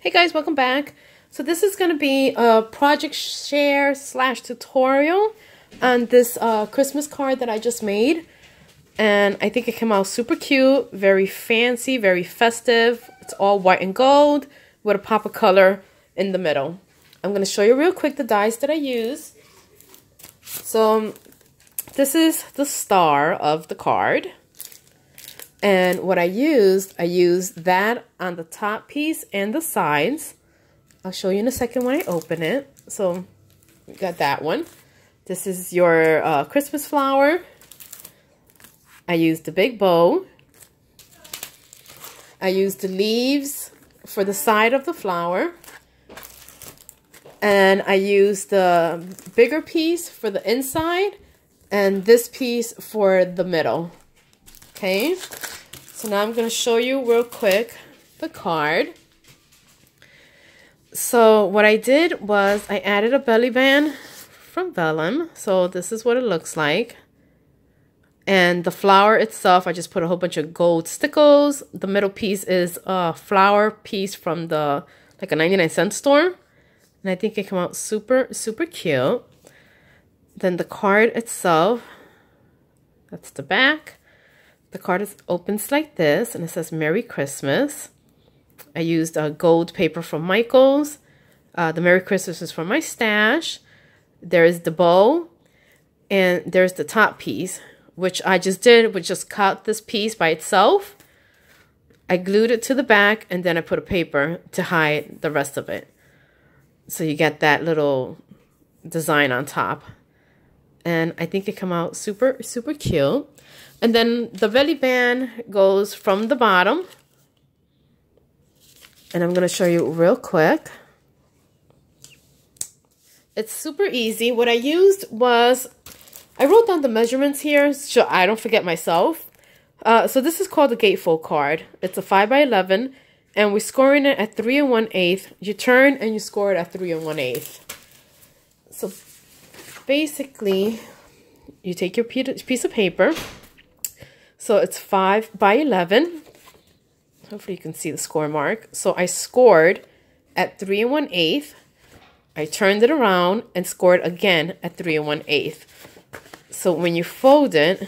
Hey guys, welcome back. So this is going to be a project share / tutorial on this Christmas card that I just made. And I think it came out super cute, very fancy, very festive. It's all white and gold with a pop of color in the middle. I'm going to show you real quick the dies that I use. So this is the star of the card. And what I used that on the top piece and the sides. I'll show you in a second when I open it. So we got that one. This is your Christmas flower. I used the big bow. I used the leaves for the side of the flower. And I used the bigger piece for the inside and this piece for the middle. Okay, so now I'm going to show you real quick the card. So what I did was I added a belly band from vellum. So this is what it looks like. And the flower itself, I just put a whole bunch of gold stickles. The middle piece is a flower piece from the like a 99-cent store. And I think it came out super, super cute. Then the card itself, that's the back. The card is opens like this, and it says Merry Christmas. I used gold paper from Michael's. The Merry Christmas is from my stash. There's the bow, and there's the top piece, which I just did, which just cut this piece by itself. I glued it to the back, and then I put a paper to hide the rest of it. So you get that little design on top. And I think it came out super, super cute. And then the belly band goes from the bottom. And I'm going to show you real quick. It's super easy. What I used was, I wrote down the measurements here so I don't forget myself. So this is called the Gatefold card. It's a 5x11. And we're scoring it at 3 1/8. You turn and you score it at 3 1/8. So basically, you take your piece of paper. So it's 5x11. Hopefully you can see the score mark. So I scored at 3 1/8. I turned it around and scored again at 3 1/8. So when you fold it,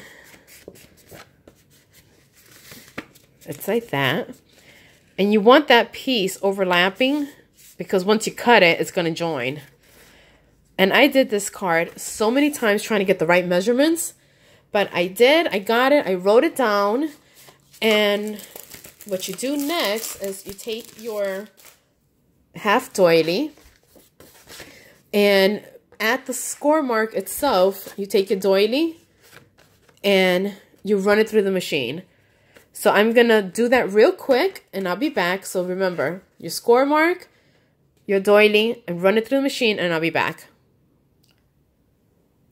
it's like that. And you want that piece overlapping because once you cut it, it's going to join. And I did this card so many times trying to get the right measurements. But I got it, I wrote it down. And what you do next is you take your half doily. And at the score mark itself, you take your doily and you run it through the machine. So I'm going to do that real quick and I'll be back. So remember, your score mark, your doily, and run it through the machine and I'll be back.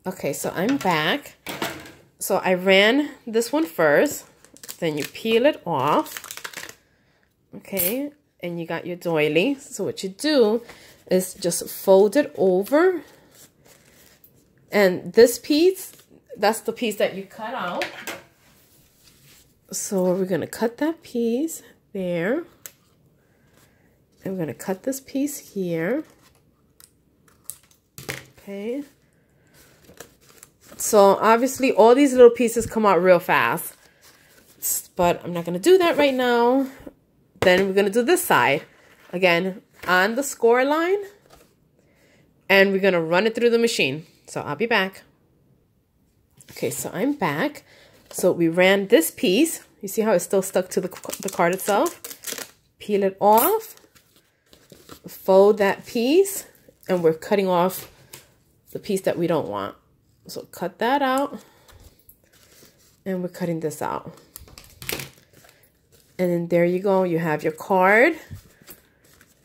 Okay, so I'm back. So I ran this one first. Then you peel it off. Okay, and you got your doily. So what you do is just fold it over. And this piece, that's the piece that you cut out. So we're going to cut that piece there. And we're going to cut this piece here. Okay. So obviously all these little pieces come out real fast. But I'm not going to do that right now. Then we're going to do this side. Again, on the score line. And we're going to run it through the machine. So I'll be back. Okay, so I'm back. So we ran this piece. You see how it's still stuck to the card itself? Peel it off. Fold that piece. And we're cutting off the piece that we don't want. So cut that out. And we're cutting this out. And then there you go. You have your card.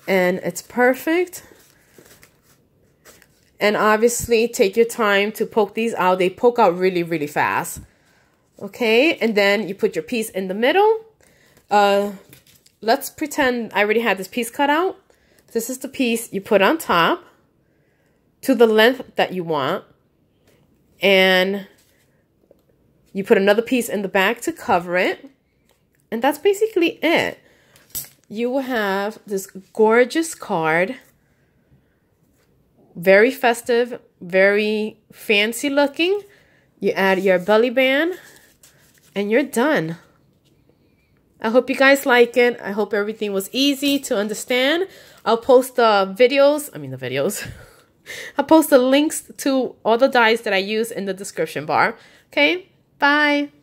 And it's perfect. And obviously take your time to poke these out. They poke out really, really fast. Okay, and then you put your piece in the middle. Let's pretend I already had this piece cut out. This is the piece you put on top to the length that you want. And you put another piece in the back to cover it. And that's basically it. you will have this gorgeous card. Very festive, very fancy looking. You add your belly band and you're done. I hope you guys like it. I hope everything was easy to understand. I'll post the videos. I'll post the links to all the dies that I use in the description bar. Okay, bye.